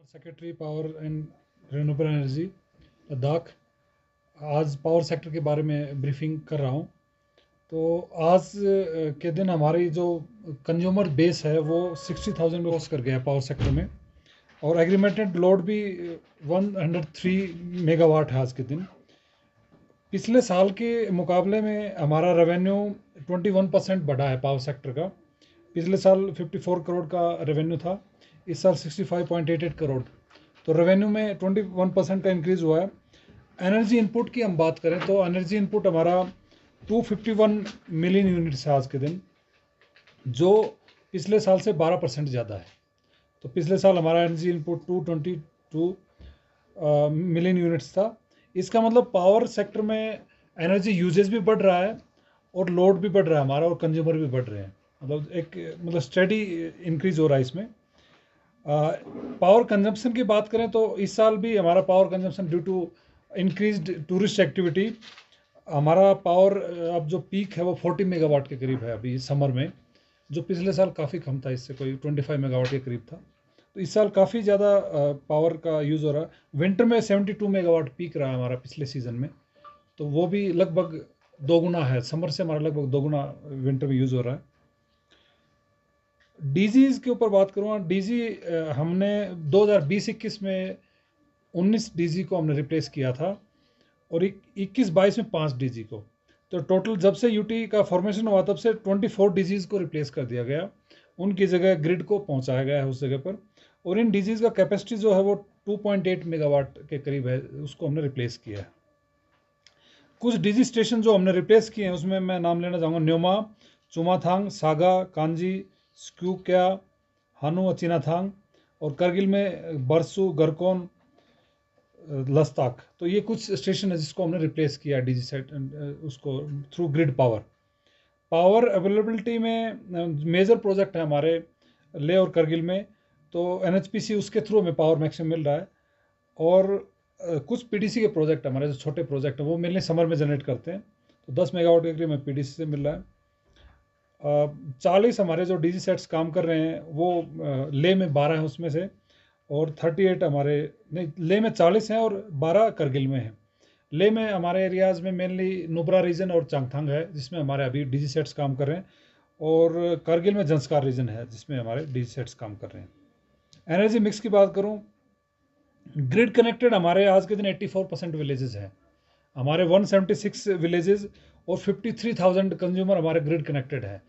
Secretary power and renewable energy Ladakh. आज power sector के बारे में ब्रीफिंग कर रहा हूँ। तो आज के दिन हमारी जो कंज्यूमर बेस है वो 60,000 क्रॉस कर गया पावर सेक्टर में, और एग्रीमेंटेड लोड भी 103 मेगावाट है आज के दिन। पिछले साल के मुकाबले में हमारा रेवेन्यू 21% बढ़ा है पावर सेक्टर का। पिछले साल 54 करोड़ का रेवेन्यू था, इस साल 65.88 करोड़। तो रेवेन्यू में 21% का इंक्रीज़ हुआ है। एनर्जी इनपुट की हम बात करें तो एनर्जी इनपुट हमारा 251 मिलियन यूनिट्स है आज के दिन, जो पिछले साल से 12% ज़्यादा है। तो पिछले साल हमारा एनर्जी इनपुट 222 मिलियन यूनिट्स था। इसका मतलब पावर सेक्टर में एनर्जी यूजेज भी बढ़ रहा है और लोड भी बढ़ रहा है हमारा, और कंज्यूमर भी बढ़ रहे हैं। मतलब स्टडी इंक्रीज हो रहा है इसमें। पावर कंजम्पशन की बात करें तो इस साल भी हमारा power consumption due to increased tourist activity, हमारा पावर अब जो पीक है वो 40 मेगावाट के करीब है अभी समर में, जो पिछले साल काफ़ी कम था, इससे कोई 25 मेगावाट के करीब था। तो इस साल काफ़ी ज़्यादा पावर का यूज़ हो रहा है। विंटर में 72 मेगावाट पीक रहा है हमारा पिछले सीज़न में, तो वो भी लगभग दोगुना है। समर से हमारा लगभग दोगुना विंटर में यूज़ हो रहा है। डीजीज़ के ऊपर बात करूँ, डीजी हमने 2020-21 में 19 डीजी को हमने रिप्लेस किया था, और 21-22 में 5 डीजी को। तो टोटल जब से यूटी का फॉर्मेशन हुआ तब से 24 डीजीज़ को रिप्लेस कर दिया गया, उनकी जगह ग्रिड को पहुंचाया गया है उस जगह पर। और इन डीजीज़ का कैपेसिटी जो है वो 2.8 मेगावाट के करीब है, उसको हमने रिप्लेस किया है। कुछ डीजी स्टेशन जो हमने रिप्लेस किए हैं उसमें मैं नाम लेना चाहूँगा: न्योमा, चुमाथांग, सागा, कांजी, स्क्यूक्या, हानु अचिनाथांग, और करगिल में बरसू, गरकोन, लस्ताक। तो ये कुछ स्टेशन है जिसको हमने रिप्लेस किया डीजी सेट उसको through grid power. Power availability में मेजर प्रोजेक्ट है हमारे लेह और करगिल में, तो एनएचपीसी उसके थ्रू हमें पावर मैक्सिमम मिल रहा है। और कुछ पीडीसी के प्रोजेक्ट हमारे जो छोटे प्रोजेक्ट हैं वो मेनली समर में जनरेट करते हैं, तो 10 मेगावाट के करीब हमें पीडीसी से मिल रहा है। 40 हमारे जो डीजी सेट्स काम कर रहे हैं वो लेह में 12 हैं उसमें से, और 38 हमारे नहीं, लेह में 40 हैं और 12 करगिल में हैं। लेह में हमारे एरियाज़ में मेनली नुब्रा रीजन और चांगथांग है जिसमें हमारे अभी डीजी सेट्स काम कर रहे हैं, और करगिल में जंस्कार रीजन है जिसमें हमारे डीजी सेट्स काम कर रहे हैं। एनर्जी मिक्स की बात करूं, ग्रिड कनेक्टेड हमारे आज के दिन 84% विलेजेस हैं। हमारे 176 विलेजेस और 53,000 कंज्यूमर हमारे ग्रिड कनेक्टेड है।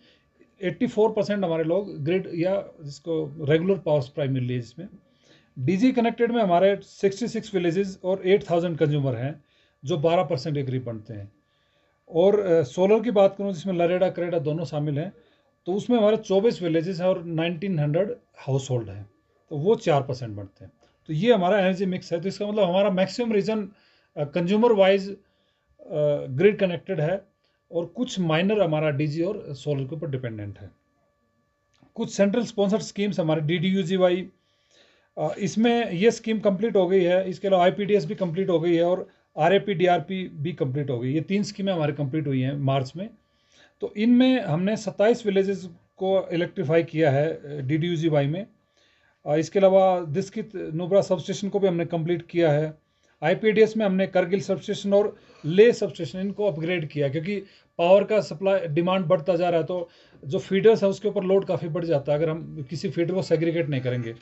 84% हमारे लोग ग्रिड या जिसको रेगुलर पावर सप्लाई मिल रही है, जिसमें डीजी कनेक्टेड में हमारे 66 विलेजेस और 8,000 कंज्यूमर हैं, जो 12% के करीब बनते हैं। और सोलर की बात करूं जिसमें लरेडा करेडा दोनों शामिल हैं, तो उसमें हमारे 24 विलेजेस हैं और 1900 हाउस होल्ड हैं, तो वो 4% बनते हैं। तो ये हमारा एनर्जी मिक्स है। तो इसका मतलब हमारा maximum region consumer wise grid connected है, और कुछ माइनर हमारा डीजी और सोलर के ऊपर डिपेंडेंट है। कुछ सेंट्रल स्पॉन्सर्ड स्कीम्स हमारे DDUGY, इसमें ये स्कीम कंप्लीट हो गई है। इसके अलावा IPDS भी कंप्लीट हो गई है, और RAP-DRP भी कंप्लीट हो गई। ये 3 स्कीमें हमारे कंप्लीट हुई हैं मार्च में। तो इनमें हमने 27 विलेजेस को इलेक्ट्रीफाई किया है DDUGY में। इसके अलावा दिस्कित नुब्रा सब स्टेशन को भी हमने कंप्लीट किया है। IPDS में हमने करगिल सब स्टेशन और ले सब स्टेशन इनको अपग्रेड किया, क्योंकि पावर का सप्लाई डिमांड बढ़ता जा रहा है, तो जो फीडर्स है उसके ऊपर लोड काफ़ी बढ़ जाता है अगर हम किसी फीडर को सेग्रीगेट नहीं करेंगे।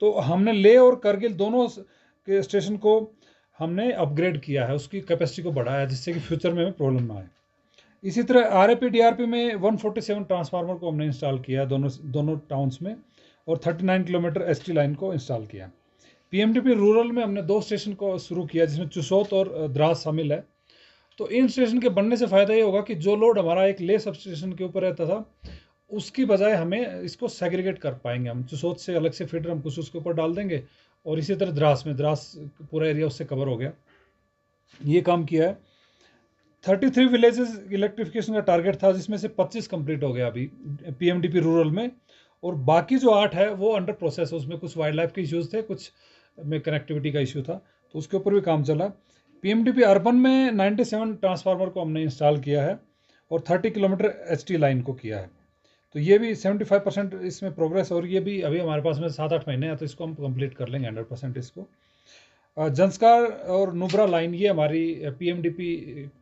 तो हमने ले और करगिल दोनों के स्टेशन को हमने अपग्रेड किया है, उसकी कैपेसिटी को बढ़ाया है, जिससे कि फ्यूचर में हमें प्रॉब्लम ना आए। इसी तरह RAP-DRP में 147 ट्रांसफार्मर को हमने इंस्टॉल किया दोनों टाउन्स में, और 39 किलोमीटर ST लाइन को इंस्टॉल किया। PMDP रूरल में हमने 2 स्टेशन को शुरू किया, जिसमें चुसौत और द्रास शामिल है। तो इन स्टेशन के बनने से फ़ायदा ये होगा कि जो लोड हमारा एक ले सब स्टेशन के ऊपर रहता था, उसकी बजाय हमें इसको सेग्रीगेट कर पाएंगे। हम चुसौत से अलग से फीडर हम कुछ उसके ऊपर डाल देंगे, और इसी तरह द्रास पूरा एरिया उससे कवर हो गया। ये काम किया है। 33 विलेजेस इलेक्ट्रिफिकेशन का टारगेट था, जिसमें से 25 कंप्लीट हो गया अभी PMDP रूरल में, और बाकी जो 8 है वो अंडर प्रोसेस है। उसमें कुछ वाइल्ड लाइफ के इश्यूज़ थे, कुछ में कनेक्टिविटी का इशू था, तो उसके ऊपर भी काम चला। PMDP अर्बन में 97 ट्रांसफार्मर को हमने इंस्टॉल किया है, और 30 किलोमीटर ST लाइन को किया है। तो ये भी 75% इसमें प्रोग्रेस, और ये भी अभी हमारे पास में 7-8 महीने हैं, तो इसको हम कंप्लीट कर लेंगे 100% इसको। जंस्कार और नुब्रा लाइन ये हमारी पीएमडीपी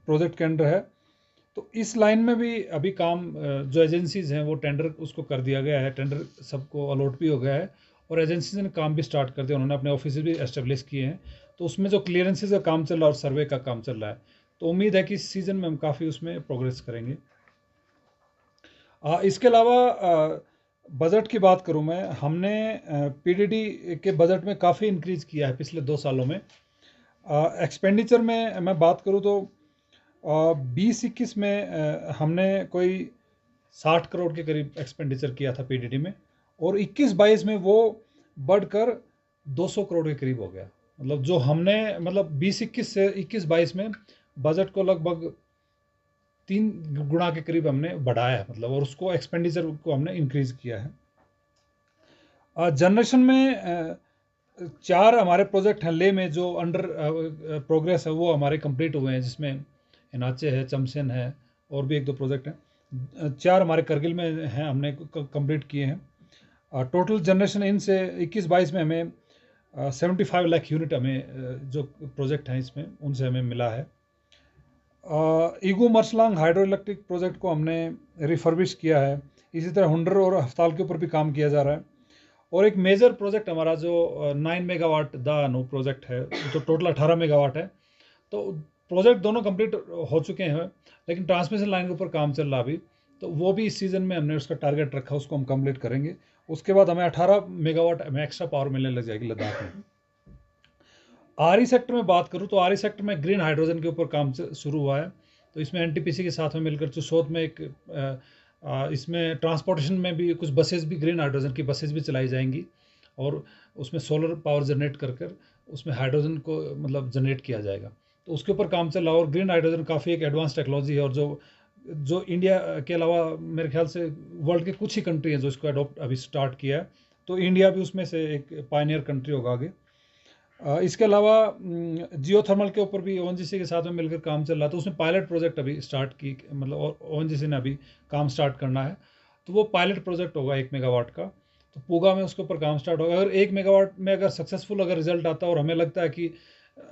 प्रोजेक्ट के अंडर है। तो इस लाइन में भी अभी काम जो एजेंसीज हैं वो टेंडर उसको कर दिया गया है, टेंडर सबको अलॉट भी हो गया है, और एजेंसीज ने काम भी स्टार्ट कर दिया, उन्होंने अपने ऑफिस भी एस्टेब्लिश किए हैं। तो उसमें जो क्लियरेंसेज का काम चल रहा है और सर्वे का काम चल रहा है, तो उम्मीद है कि इस सीज़न में हम काफ़ी उसमें प्रोग्रेस करेंगे। इसके अलावा बजट की बात करूं मैं, हमने पीडीडी के बजट में काफ़ी इंक्रीज किया है पिछले 2 सालों में। एक्सपेंडिचर में मैं बात करूं तो 20-21 में हमने कोई 60 करोड़ के करीब एक्सपेंडिचर किया था पीडीडी में, और 21-22 में वो बढ़कर 200 करोड़ के करीब हो गया। मतलब जो हमने मतलब 20-21 से 21-22 में बजट को लगभग 3 गुना के करीब हमने बढ़ाया है, मतलब, और उसको एक्सपेंडिचर को हमने इंक्रीज किया है। जनरेशन में 4 हमारे प्रोजेक्ट हैं ले में जो अंडर प्रोग्रेस है, वो हमारे कंप्लीट हुए हैं, जिसमें इनाचे है, चमसन है, और भी 1-2 प्रोजेक्ट हैं। 4 हमारे करगिल में हैं, हमने कंप्लीट किए हैं। टोटल जनरेशन इनसे 21-22 में हमें 75 लाख यूनिट हमें जो प्रोजेक्ट हैं इसमें उनसे हमें मिला है। ईगू मर्सलांग हाइड्रो इलेक्ट्रिक प्रोजेक्ट को हमने रिफर्बिश किया है। इसी तरह हुंडर और हफ्ताल के ऊपर भी काम किया जा रहा है। और एक मेजर प्रोजेक्ट हमारा जो 9 मेगावाट दानू प्रोजेक्ट है, तो टोटल 18 मेगावाट है। तो प्रोजेक्ट दोनों कंप्लीट हो चुके हैं, लेकिन ट्रांसमिशन लाइन के ऊपर काम चल रहा अभी, तो वो भी इस सीज़न में हमने उसका टारगेट रखा, उसको हम कंप्लीट करेंगे। उसके बाद हमें 18 मेगावाट हमें एक्स्ट्रा पावर मिलने लग जाएगी लद्दाख में। आरई सेक्टर में बात करूं तो आरई सेक्टर में ग्रीन हाइड्रोजन के ऊपर काम शुरू हुआ है। तो इसमें एनटीपीसी के साथ में मिलकर चुशोत में एक इसमें ट्रांसपोर्टेशन में भी कुछ बसेस भी ग्रीन हाइड्रोजन की बसेस भी चलाई जाएंगी, और उसमें सोलर पावर जनरेट कर कर उसमें हाइड्रोजन को मतलब जनरेट किया जाएगा। तो उसके ऊपर काम चल रहा है, और ग्रीन हाइड्रोजन काफ़ी एक एडवांस टेक्नोलॉजी है, और जो इंडिया के अलावा मेरे ख्याल से वर्ल्ड के कुछ ही कंट्री हैं जो इसको अडॉप्ट अभी स्टार्ट किया है। तो इंडिया भी उसमें से एक पायनियर कंट्री होगा आगे। इसके अलावा जियो थर्मल के ऊपर भी ओएनजीसी के साथ में मिलकर काम चल रहा था, तो उसमें पायलट प्रोजेक्ट अभी स्टार्ट की, मतलब ओएनजीसी ने अभी काम स्टार्ट करना है। तो वो पायलट प्रोजेक्ट होगा 1 मेगावाट का, तो पूगा में उसके ऊपर काम स्टार्ट होगा। अगर 1 मेगावाट में अगर सक्सेसफुल अगर रिजल्ट आता है, और हमें लगता है कि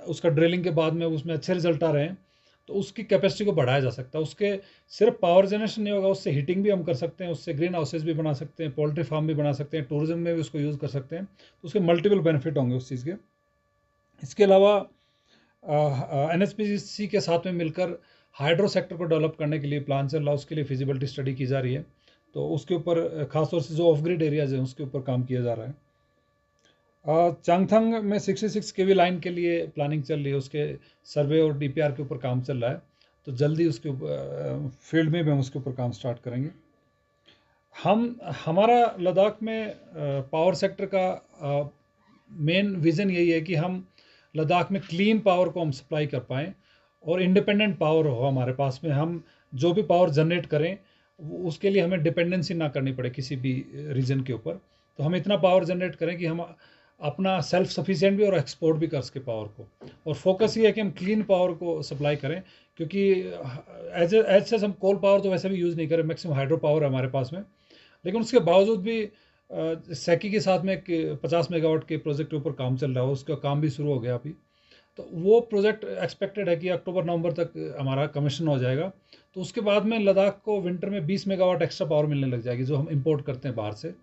उसका ड्रिलिंग के बाद में उसमें अच्छे रिजल्ट आ रहे हैं, तो उसकी कैपेसिटी को बढ़ाया जा सकता है। उसके सिर्फ पावर जनरेशन नहीं होगा, उससे हीटिंग भी हम कर सकते हैं, उससे ग्रीन हाउसेज भी बना सकते हैं, पोल्ट्री फार्म भी बना सकते हैं, टूरिज्म में भी उसको यूज़ कर सकते हैं। तो उसके मल्टीपल बेनिफिट होंगे उस चीज़ के। इसके अलावा एनएचपीसी के साथ में मिलकर हाइड्रो सेक्टर को डेवलप करने के लिए प्लान चल रहा है, उसके लिए फिजिबिलिटी स्टडी की जा रही है। तो उसके ऊपर खासतौर से जो ऑफ ग्रिड एरियाज हैं उसके ऊपर काम किया जा रहा है। चांगथंग में 66 केवी लाइन के लिए प्लानिंग चल रही है, उसके सर्वे और डीपीआर के ऊपर काम चल रहा है। तो जल्दी उसके फील्ड में भी हम उसके ऊपर काम स्टार्ट करेंगे। हमारा लद्दाख में पावर सेक्टर का मेन विज़न यही है कि हम लद्दाख में क्लीन पावर को हम सप्लाई कर पाएँ, और इंडिपेंडेंट पावर हो हमारे पास में। हम जो भी पावर जनरेट करें उसके लिए हमें डिपेंडेंसी ना करनी पड़े किसी भी रीजन के ऊपर। तो हम इतना पावर जनरेट करें कि हम अपना सेल्फ सफिशिएंट भी और एक्सपोर्ट भी कर सके पावर को। और फोकस ये है कि हम क्लीन पावर को सप्लाई करें, क्योंकि एज से हम कोल पावर तो वैसे भी यूज़ नहीं करें, मैक्सिमम हाइड्रो पावर है हमारे पास में। लेकिन उसके बावजूद भी सेकी के साथ में 50 मेगावाट के प्रोजेक्ट के ऊपर काम चल रहा है, उसका काम भी शुरू हो गया अभी। तो वो प्रोजेक्ट एक्सपेक्टेड है कि अक्टूबर-नवंबर तक हमारा कमीशन हो जाएगा। तो उसके बाद में लद्दाख को विंटर में 20 मेगावाट एक्स्ट्रा पावर मिलने लग जाएगी, जो हम इंपोर्ट करते हैं बाहर से।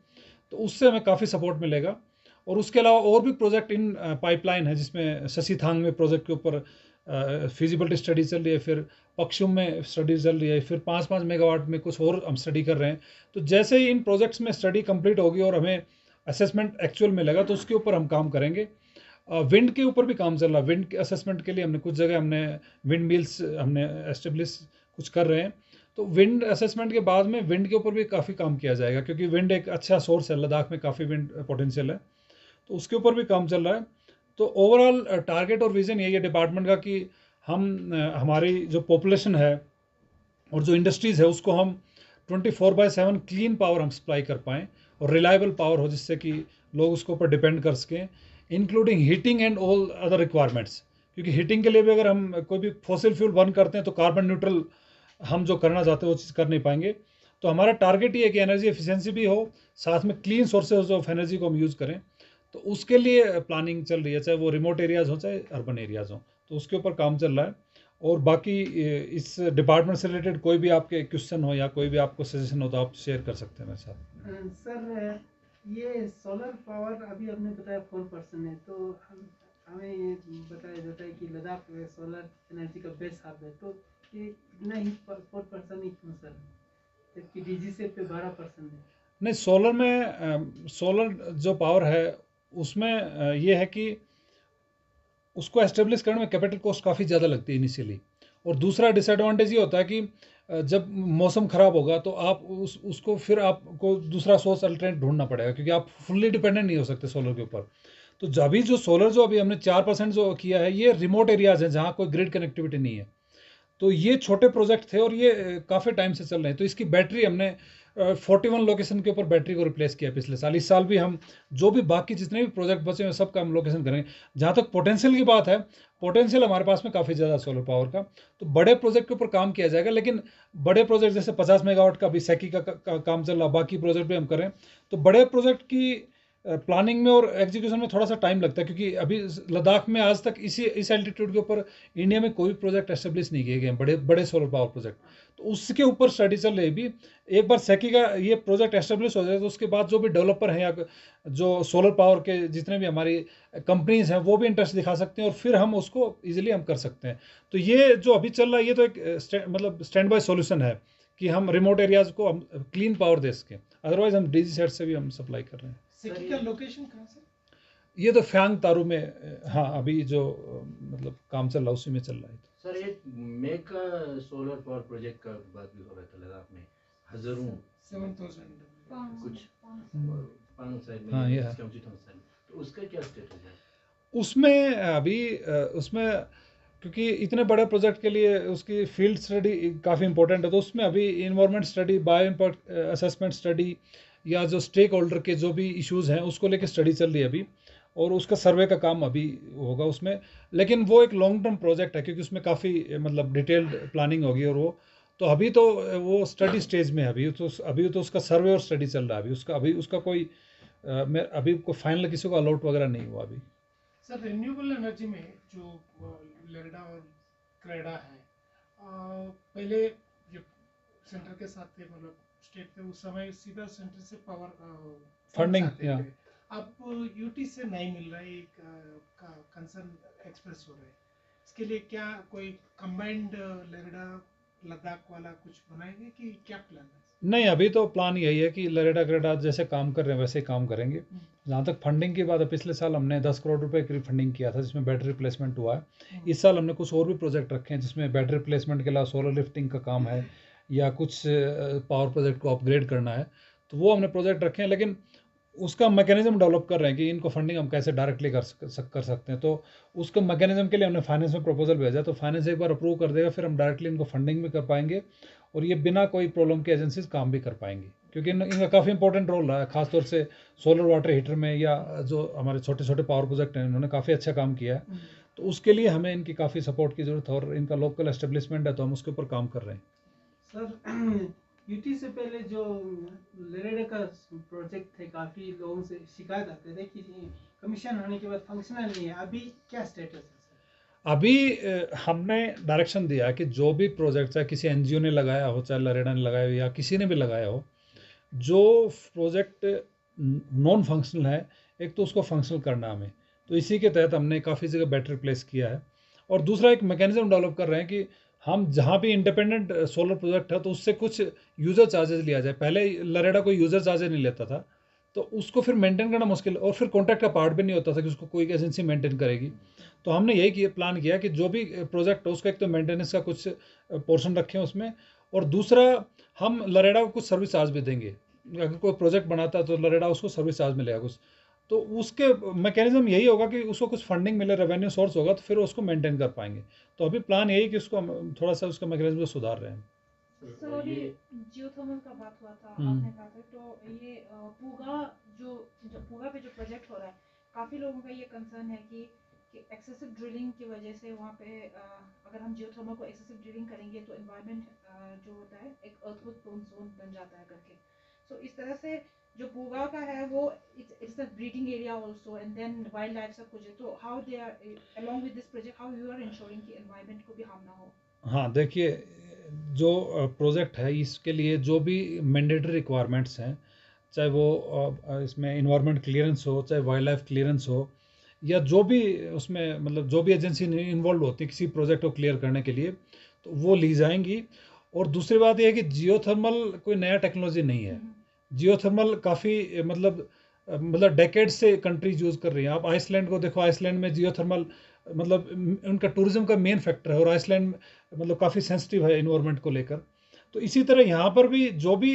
तो उससे हमें काफ़ी सपोर्ट मिलेगा। और उसके अलावा और भी प्रोजेक्ट इन पाइपलाइन है, जिसमें शशिथांग में प्रोजेक्ट के ऊपर फिजिबिलिटी स्टडी चल रही है, फिर पक्षुम में स्टडी चल रही है, फिर 5-5 मेगावाट में कुछ और हम स्टडी कर रहे हैं। तो जैसे ही इन प्रोजेक्ट्स में स्टडी कंप्लीट होगी और हमें असेसमेंट एक्चुअल मिलेगा, तो उसके ऊपर हम काम करेंगे। विंड के ऊपर भी काम चल रहा है। विंड के असेसमेंट के लिए हमने कुछ जगह विंड मिल्स हमने एस्टेब्लिश कुछ कर रहे हैं। तो विंड असेसमेंट के बाद में विंड के ऊपर भी काफ़ी काम किया जाएगा, क्योंकि विंड एक अच्छा सोर्स है, लद्दाख में काफ़ी विंड पोटेंशियल है। तो उसके ऊपर भी काम चल रहा है। तो ओवरऑल टारगेट और विज़न यही है डिपार्टमेंट का कि हम हमारी जो पॉपुलेशन है और जो इंडस्ट्रीज़ है उसको हम 24/7 क्लीन पावर हम सप्लाई कर पाएँ, और रिलायबल पावर हो, जिससे कि लोग उसके ऊपर डिपेंड कर सकें, including heating and all other requirements. क्योंकि हीटिंग के लिए भी अगर हम कोई भी फॉसिल फ्यूल बर्न करते हैं तो कार्बन न्यूट्रल हम जो करना चाहते हैं वो चीज़ कर नहीं पाएंगे। तो हमारा टारगेट ये है कि एनर्जी एफिशिएंसी भी हो, साथ में क्लीन सोर्सेज ऑफ एनर्जी को हम यूज़ करें। तो उसके लिए प्लानिंग चल रही है, चाहे वो रिमोट एरियाज़ हो चाहे अर्बन एरियाज़ हो, तो उसके ऊपर काम चल रहा है। और बाकी इस डिपार्टमेंट से रिलेटेड कोई भी आपके क्वेश्चन हो या कोई भी आपको सजेशन हो तो आप शेयर कर सकते हैं मेरे साथ। सर, ये सोलर पावर अभी आपने बताया 4% है, तो हमें ये बताया जाता है कि लद्दाख सोलर एनर्जी का बेस्ट हब है, तो ये इतना ही 4% ही क्यों सर, जबकि डीजीसी पे 12% है? नहीं, सोलर में सोलर जो पावर है उसमें ये है कि उसको एस्टेब्लिश करने में कैपिटल कॉस्ट काफ़ी ज़्यादा लगती है इनिशियली। और दूसरा डिसएडवांटेज ये होता है कि जब मौसम ख़राब होगा तो आप उसको फिर आपको दूसरा सोर्स अल्टरनेट ढूंढना पड़ेगा, क्योंकि आप फुल्ली डिपेंडेंट नहीं हो सकते सोलर के ऊपर। तो अभी जो सोलर जो अभी हमने 4% जो किया है, ये रिमोट एरियाज़ हैं जहाँ कोई ग्रिड कनेक्टिविटी नहीं है। तो ये छोटे प्रोजेक्ट थे और ये काफ़ी टाइम से चल रहे हैं। तो इसकी बैटरी हमने 41 लोकेशन के ऊपर बैटरी को रिप्लेस किया पिछले साल। इस साल भी हम जो भी बाकी जितने भी प्रोजेक्ट बचे हैं सबका हम लोकेशन करेंगे। जहाँ तक पोटेंशियल की बात है, पोटेंशियल हमारे पास में काफ़ी ज़्यादा सोलर पावर का। तो बड़े प्रोजेक्ट के ऊपर काम किया जाएगा, लेकिन बड़े प्रोजेक्ट जैसे 50 मेगावाट का अभी सेकी का काम चल रहा, बाकी प्रोजेक्ट भी हम करें। तो बड़े प्रोजेक्ट की प्लानिंग में और एग्जीक्यूशन में थोड़ा सा टाइम लगता है, क्योंकि अभी लद्दाख में आज तक इस एल्टीट्यूड के ऊपर इंडिया में कोई प्रोजेक्ट एस्टेब्लिश नहीं किए गए हैं, बड़े बड़े सोलर पावर प्रोजेक्ट। तो उसके ऊपर स्टडी चल रही है अभी। एक बार सेकी का ये प्रोजेक्ट एस्टेब्लिश हो जाए तो उसके बाद जो भी डेवलपर हैं या जो सोलर पावर के जितने भी हमारी कंपनीज हैं वो भी इंटरेस्ट दिखा सकते हैं और फिर हम उसको ईजिली हम कर सकते हैं। तो ये जो अभी चल रहा है ये तो एक मतलब स्टैंड बाय सॉल्यूशन है कि हम रिमोट एरियाज को हम क्लीन पावर दे सकें। अदरवाइज हम डीजी सेट से भी हम सप्लाई कर रहे हैं। सेकी का लोकेशन कहाँ से? ये तो फ्यांग तारू में हाँ अभी जो मतलब काम चल रहा है उसी में चल रहा है। सर, एक मेक सोलर पावर प्रोजेक्ट का बात भी हो रहा था लद्दाख में, हजारों 7,000 कुछ पांच साइड में, हाँ ये तो उसका क्या स्टेटस है? उसमें अभी उसमें क्योंकि इतने बड़े प्रोजेक्ट के लिए उसकी फील्ड स्टडी काफ़ी इंपॉर्टेंट है, तो उसमें अभी environment study, bio impact assessment study या जो स्टेक होल्डर के जो भी इश्यूज़ हैं उसको लेकर स्टडी चल रही है अभी। और उसका सर्वे का काम अभी होगा उसमें। लेकिन वो एक लॉन्ग टर्म प्रोजेक्ट है क्योंकि उसमें काफ़ी मतलब डिटेल्ड प्लानिंग होगी। और वो तो अभी तो वो स्टडी स्टेज में है अभी तो उसका सर्वे और स्टडी चल रहा है अभी उसका कोई मैं अभी को फाइनल किसी को अलॉट वगैरह नहीं हुआ अभी। सर, रिन्यूएबल एनर्जी में जो लेरडा और क्रेडा है, पहले जो सेंटर के साथ थे, मतलब स्टेट थे, उस समय सीधा सेंटर से पावर फंडिंग थे। अब यूटी से नहीं मिल रहा है, एक कंसर्न एक्सप्रेस हो रहा है। इसके लिए क्या कोई कंबाइंड लेरडा लद्दाख वाला कुछ बनाएंगे कि क्या प्लान है? नहीं, अभी तो प्लान यही है कि लरेटा क्रेडा जैसे काम कर रहे हैं वैसे ही काम करेंगे। जहाँ तक फंडिंग की बात है, पिछले साल हमने 10 करोड़ रुपए की फंडिंग किया था जिसमें बैटरी रिप्लेसमेंट हुआ है। इस साल हमने कुछ और भी प्रोजेक्ट रखे हैं जिसमें बैटरी रिप्लेसमेंट के अलावा सोलर लिफ्टिंग का काम है या कुछ पावर प्रोजेक्ट को अपग्रेड करना है। तो वो हमने प्रोजेक्ट रखे हैं, लेकिन उसका मैकेनिज्म डेवलप कर रहे हैं कि इनको फंडिंग हम कैसे डायरेक्टली कर सकते हैं। तो उसका मैकेनिज्म के लिए हमने फाइनेंस में प्रपोजल भेजा, तो फाइनेंस एक बार अप्रूव कर देगा, फिर हम डायरेक्टली इनको फंडिंग भी कर पाएंगे और ये बिना कोई प्रॉब्लम के एजेंसीज काम भी कर पाएंगी, क्योंकि इनका काफ़ी इंपॉर्टेंट रोल रहा है खासतौर से सोलर वाटर हीटर में या जो हमारे छोटे छोटे पावर प्रोजेक्ट हैं इन्होंने काफ़ी अच्छा काम किया है। तो उसके लिए हमें इनकी काफ़ी सपोर्ट की ज़रूरत है और इनका लोकल एस्टेब्लिशमेंट है तो हम उसके ऊपर काम कर रहे हैं। सर, यूटी से पहले जो लेरेडा का प्रोजेक्ट थे, काफ़ी लोगों से शिकायत आते थे कि कमीशन होने के बाद फंक्शनल नहीं है। अभी क्या स्टेटस है सर? अभी हमने डायरेक्शन दिया कि जो भी प्रोजेक्ट चाहे किसी एनजीओ ने लगाया हो, चाहे लरेडा ने लगाया हो या किसी ने भी लगाया हो, जो प्रोजेक्ट नॉन फंक्शनल है एक तो उसको फंक्शनल करना हमें। तो इसी के तहत हमने काफ़ी जगह बैटरी प्लेस किया है। और दूसरा एक मैकेनिज्म डेवलप कर रहे हैं कि हम जहाँ भी इंडिपेंडेंट सोलर प्रोजेक्ट है तो उससे कुछ यूज़र चार्जेस लिया जाए। पहले लरेडा कोई यूज़र चार्जेस नहीं लेता था, तो उसको फिर मेंटेन करना मुश्किल और फिर कॉन्ट्रैक्ट का पार्ट भी नहीं होता था कि उसको कोई एजेंसी मेंटेन करेगी। तो हमने यही किया, प्लान किया कि जो भी प्रोजेक्ट हो उसका एक तो मेंटेनेंस का कुछ पोर्शन रखें उसमें, और दूसरा हम लरेडा को कुछ सर्विस चार्ज भी देंगे। अगर कोई प्रोजेक्ट बनाता है तो लरेडा उसको सर्विस चार्ज मिलेगा कुछ। तो उसके मैकेनिज्म यही होगा कि उसको कुछ फंडिंग मिले, रेवेन्यू सोर्स होगा तो फिर उसको मेंटेन कर पाएंगे। तो अभी प्लान यही कि उसको हम थोड़ा सा उसका मैकेनिज्म को सुधार रहे हैं। सर, ये जियोथर्मल का बात हुआ था, आपने कहा था, तो ये पूगा जो पूगा पे जो प्रोजेक्ट हो रहा है, काफ़ी लोगों का ये कंसर्न है कि कि एक्सेसिव ड्रिलिंग की वजह से वहाँ पे अगर हम जियोथर्मल को एक्सेसिव ड्रिलिंग करेंगे तो एनवायरनमेंट जो होता है एक अर्थक्वेक प्रोन जोन बन जाता है करके। सो इस तरह से जो पूगा का है वो it's the breeding area also and then wildlife सब कुछ है। तो how they are along with this project how you are ensuring कि एनवायरनमेंट को भी हार्म ना हो? हाँ, देखिए, जो प्रोजेक्ट है इसके लिए जो भी मैंडेटरी रिक्वायरमेंट्स हैं, चाहे वो इसमें इन्वायरमेंट क्लियरेंस हो, चाहे वाइल्ड लाइफ क्लियरेंस हो, या जो भी उसमें मतलब जो भी एजेंसी इन्वॉल्व होती है किसी प्रोजेक्ट को क्लियर करने के लिए, तो वो ली जाएंगी। और दूसरी बात यह है कि जियोथर्मल कोई नया टेक्नोलॉजी नहीं है। जियोथर्मल काफ़ी मतलब डेकेड से कंट्रीज यूज़ कर रही हैं। आप आइसलैंड को देखो, आइसलैंड में जियोथर्मल मतलब उनका टूरिज्म का मेन फैक्टर है, और आइसलैंड मतलब काफ़ी सेंसिटिव है इन्वायरमेंट को लेकर। तो इसी तरह यहाँ पर भी जो भी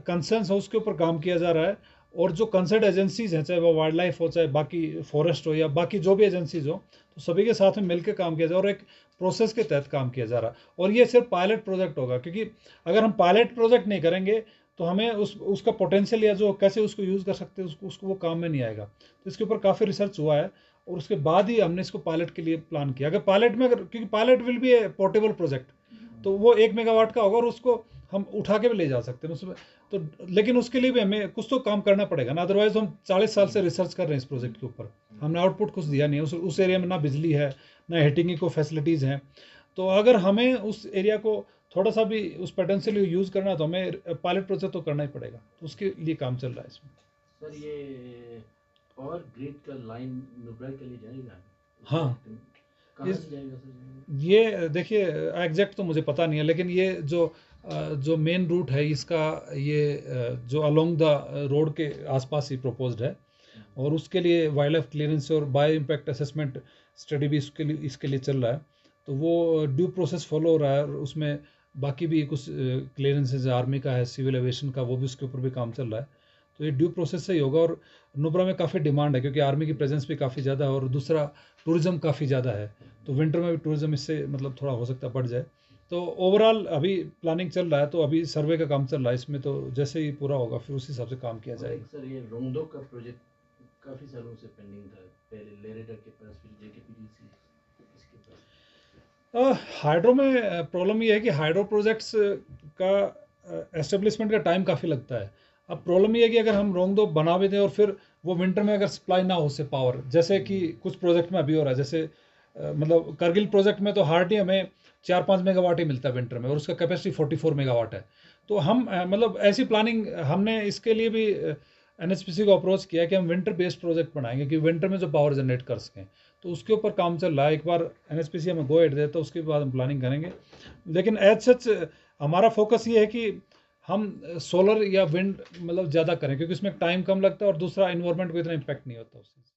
कंसर्न्स हो उसके ऊपर काम किया जा रहा है, और जो कंसर्न एजेंसीज हैं, चाहे वो वाइल्ड लाइफ हो, चाहे बाकी फॉरेस्ट हो, या बाकी जो भी एजेंसीज हो, तो सभी के साथ में मिलकर काम किया जा रहा है और एक प्रोसेस के तहत काम किया जा रहा है। और ये सिर्फ पायलट प्रोजेक्ट होगा, क्योंकि अगर हम पायलट प्रोजेक्ट नहीं करेंगे तो हमें उसका पोटेंशियल या जो कैसे उसको यूज़ कर सकते हैं उसको वो काम में नहीं आएगा। तो इसके ऊपर काफ़ी रिसर्च हुआ है, और उसके बाद ही हमने इसको पायलट के लिए प्लान किया। अगर पायलट में क्योंकि pilot will be A portable project, तो वो 1 मेगावाट का होगा और उसको हम उठा के भी ले जा सकते हैं उसमें। तो लेकिन उसके लिए भी हमें कुछ तो काम करना पड़ेगा ना, अदरवाइज हम 40 साल से रिसर्च कर रहे हैं इस प्रोजेक्ट के ऊपर, हमने आउटपुट कुछ दिया नहीं है। उस एरिया में ना बिजली है, ना हीटिंग की कोई फैसिलिटीज़ हैं। तो अगर हमें उस एरिया को थोड़ा सा भी उस पोटेंशियल यूज़ करना है तो हमें पायलट प्रोजेक्ट तो करना ही पड़ेगा। तो उसके लिए काम चल रहा है इसमें। सर, ये पावर ग्रिड का लाइन नुब्रा के लिए जाएगा? हाँ, कहाँ से जाएगा सर? ये देखिए, एग्जैक्ट तो मुझे पता नहीं है, लेकिन ये जो मेन रूट है इसका, ये जो अलोंग द रोड के आसपास ही प्रोपोज्ड है, और उसके लिए वाइल्ड लाइफ क्लियरेंस और बायो इम्पैक्ट असेसमेंट स्टडी भी इसके लिए चल रहा है। तो वो ड्यू प्रोसेस फॉलो हो रहा है, और उसमें बाकी भी कुछ क्लियरेंसेज आर्मी का है, सिविल एविएशन का, वो भी उसके ऊपर भी काम चल रहा है। तो ये ड्यू प्रोसेस से ही होगा। और नुब्रा में काफ़ी डिमांड है, क्योंकि आर्मी की प्रेजेंस भी काफ़ी ज़्यादा है, और दूसरा टूरिज़्म काफ़ी ज़्यादा है। तो विंटर में भी टूरिज़्म इससे मतलब थोड़ा हो सकता है बढ़ जाए। तो ओवरऑल अभी प्लानिंग चल रहा है, तो अभी सर्वे का काम चल रहा है इसमें, तो जैसे ही पूरा होगा फिर उसी हिसाब से काम किया जाएगा। सर, ये रोंगदो का प्रोजेक्ट काफ़ी सालों से पेंडिंग था, पहले लेरेडा के पास, फिर जेकेपीडीसी इसके पास। हाइड्रो में प्रॉब्लम ये है कि हाइड्रो प्रोजेक्ट्स का एस्टेब्लिशमेंट का टाइम काफ़ी लगता है। अब प्रॉब्लम ये है कि अगर हम रोंगदो बना भी दें और फिर वो विंटर में अगर सप्लाई ना हो उससे पावर, जैसे कि कुछ प्रोजेक्ट में अभी हो रहा है, जैसे मतलब करगिल प्रोजेक्ट में तो हार्डली हमें 4-5 मेगावाट ही मिलता है विंटर में, और उसका कैपेसिटी 44 मेगावाट है। तो हम मतलब ऐसी प्लानिंग हमने इसके लिए भी एनएचपीसी को अप्रोच किया कि हम विंटर बेस्ड प्रोजेक्ट बनाएंगे कि विंटर में जो पावर जनरेट कर सकें। तो उसके ऊपर काम चल रहा है। एक बार एनएचपीसी हमें गो एड दे तो उसके बाद हम प्लानिंग करेंगे। लेकिन एज सच हमारा फोकस ये है कि हम सोलर या विंड मतलब ज़्यादा करें, क्योंकि इसमें टाइम कम लगता है, और दूसरा इन्वायरमेंट को इतना इम्पैक्ट नहीं होता उससे।